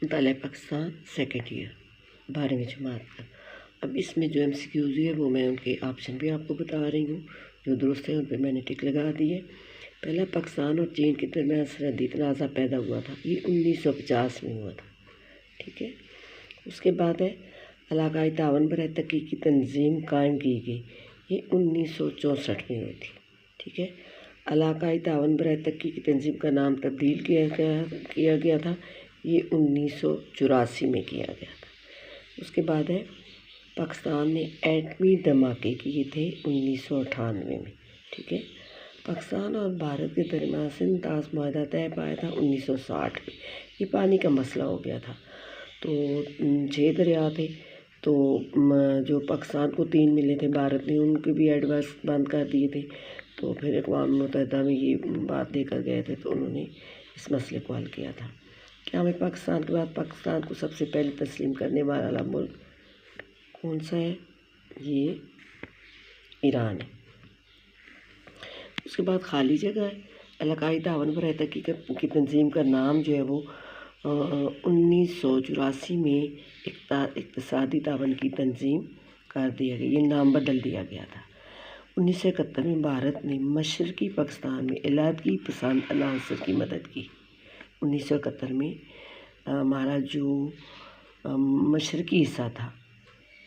مطالعہ Pakistan second year 12ویں جماعت کا۔ اب اس میں جو MCQs ہے وہ میں ان کے آپشن بھی آپ کو بتا رہی ہوں، جو درست ہے ان پہ میں نے ٹک لگا دی ہے۔ پہلا، پاکستان اور چین کے درمیان سرحدی تنازع پیدا ہوا تھا، یہ 1950 میں ہوا تھا، ٹھیک ہے۔ اس کے بعد ہے علاقائی تعاون برائے تحقیق کی تنظیم قائم کی گئی، یہ 1964 میں ہوئی تھی، ٹھیک ہے۔ علاقائی تعاون برائے تحقیق کی تنظیم کا نام تبدیل کیا گیا تھا، یہ 1984 میں کیا گیا تھا۔ اس کے بعد ہے پاکستان نے ایٹمی دھماکے کیے تھے 1998 میں، ٹھیک ہے۔ پاکستان اور بھارت کے درمیان سندھ طاس معاہدہ طے پایا تھا 1960 میں، یہ پانی کا مسئلہ ہو گیا تھا۔ تو 6 دریا تھے، تو جو پاکستان کو 3 ملے تھے، بھارت نے ان کے بھی ایڈوائس بند کر دیے تھے، تو پھر اقوام متحدہ میں یہ بات دے کر گئے تھے، تو انہوں نے اس مسئلے کو حل کیا تھا۔ کیا ہمیں پاکستان کے بعد پاکستان کو سب سے پہلے تسلیم کرنے والا ملک کون سا ہے؟ یہ ایران ہے۔ اس کے بعد خالی جگہ ہے، علاقائی تعاون برائے تحقیق کی تنظیم کا نام جو ہے وہ 1984 میں اقتصادی تعاون کی تنظیم کر دیا گیا، یہ نام بدل دیا گیا تھا۔ 1971 میں بھارت نے مشرقی پاکستان میں علیحدگی پسند عناصر کی مدد کی۔ 1971 میں ہمارا جو مشرقی حصہ تھا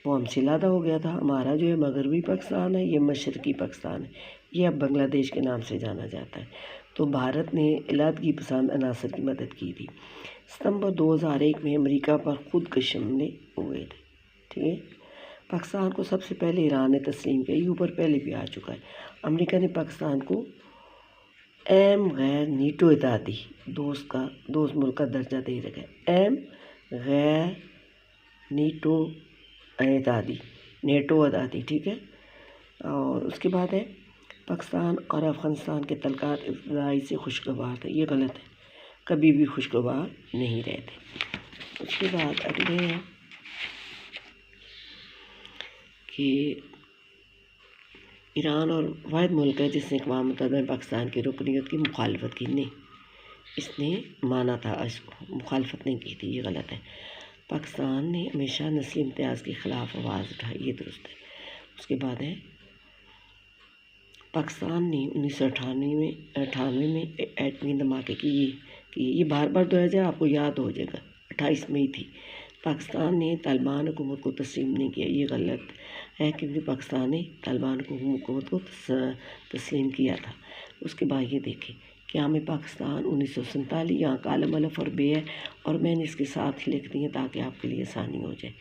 وہ ہم سے علیحدہ ہو گیا تھا، ہمارا جو ہے مغربی پاکستان ہے، یہ مشرقی پاکستان ہے، یہ اب بنگلہ دیش کے نام سے جانا جاتا ہے۔ تو بھارت نے علیحدگی پسند عناصر کی مدد کی تھی۔ ستمبر 2001 میں امریکہ پر خودکش حملے ہوئے تھے، ٹھیک ہے۔ پاکستان کو سب سے پہلے ایران نے تسلیم کیا، یہ اوپر پہلے بھی آ چکا ہے۔ امریکہ نے پاکستان کو اہم غیر نیٹو اتحادی دوست ملک کا درجہ دے رکھا ہے، اہم غیر نیٹو اتحادی، ٹھیک ہے۔ اور اس کے بعد ہے پاکستان اور افغانستان کے تعلقات ابتدائی سے خوشگوار تھے، یہ غلط ہے، کبھی بھی خوشگوار نہیں رہتے۔ اس کے بعد اگلے ہیں کہ ایران اور واحد ملک ہے جس نے اقوام متحدہ میں پاکستان کی رکنیت کی مخالفت کی، نہیں، اس نے مانا تھا، اس کو مخالفت نہیں کی تھی، یہ غلط ہے۔ پاکستان نے ہمیشہ نسلی امتیاز کے خلاف آواز اٹھائی، یہ درست ہے۔ اس کے بعد ہے پاکستان نے 1998 میں ایٹمی دھماکے کی، یہ بار بار دہرایا جائے، آپ کو یاد ہو جائے گا، 28 مئی تھی۔ پاکستان نے طالبان حکومت کو تسلیم نہیں کیا، یہ غلط ہے، کیونکہ پاکستان نے طالبان حکومت کو تسلیم کیا تھا۔ اس کے بعد یہ دیکھیں کہ ہمیں پاکستان 1947 یہاں کالم الف اور بے ہے، اور میں نے اس کے ساتھ ہی لکھ دی ہے تاکہ آپ کے لیے آسانی ہو جائے۔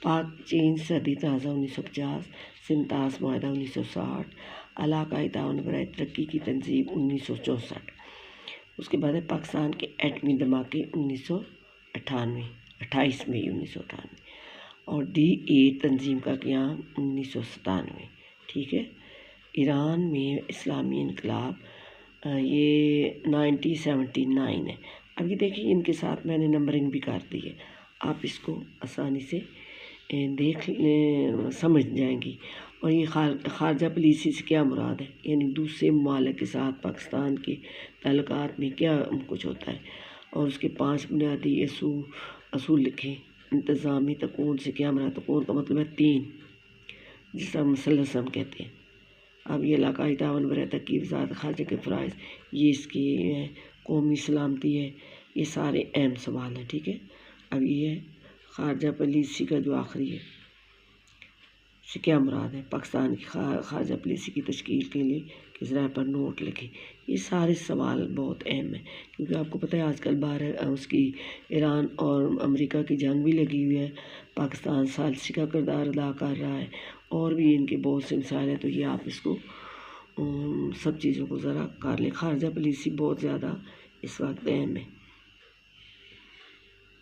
پاک چین سرحدی تنازع 1950، سندھ طاس معاہدہ 1960، علاقائی تعاون برائے ترقی کی تنظیم 1964۔ اس کے بعد ہے پاکستان کے ایٹمی دھماکے 28 مئی 1998، اور D8 تنظیم کا قیام 1997، ٹھیک ہے۔ ایران میں اسلامی انقلاب یہ 1979 ہے۔ اب یہ دیکھیں ان کے ساتھ میں نے نمبرنگ بھی کر دی ہے، آپ اس کو آسانی سے سمجھ جائیں گی۔ اور یہ خارجہ پالیسی سے کیا مراد ہے، یعنی دوسرے ممالک کے ساتھ پاکستان کے تعلقات میں کیا کچھ ہوتا ہے، اور اس کے 5 بنیادی اصول لکھیں۔ انتظامی تکون سے کیا مراد، تکون کا مطلب ہے 3، جس طرح مثلث ہم کہتے ہیں۔ اب یہ علاقائی تعاون برائے تحقیق وزارت خارجہ کے فرائض، یہ اس کی قومی سلامتی ہے، یہ سارے اہم سوال ہیں، ٹھیک ہے۔ اب یہ ہے خارجہ پالیسی کا جو آخری ہے، سے کیا مراد ہے، پاکستان کی خارجہ پالیسی کی تشکیل کے لیے کس طرح پر نوٹ لکھیں۔ یہ سارے سوال بہت اہم ہیں، کیونکہ آپ کو پتہ ہے آج کل اس کی ایران اور امریکہ کی جنگ بھی لگی ہوئی ہے، پاکستان ثالثی کا کردار ادا کر رہا ہے، اور بھی ان کے بہت سے مسائل ہیں، تو یہ آپ اس کو سب چیزوں کو ذرا کر لیں۔ خارجہ پالیسی بہت زیادہ اس وقت اہم ہے۔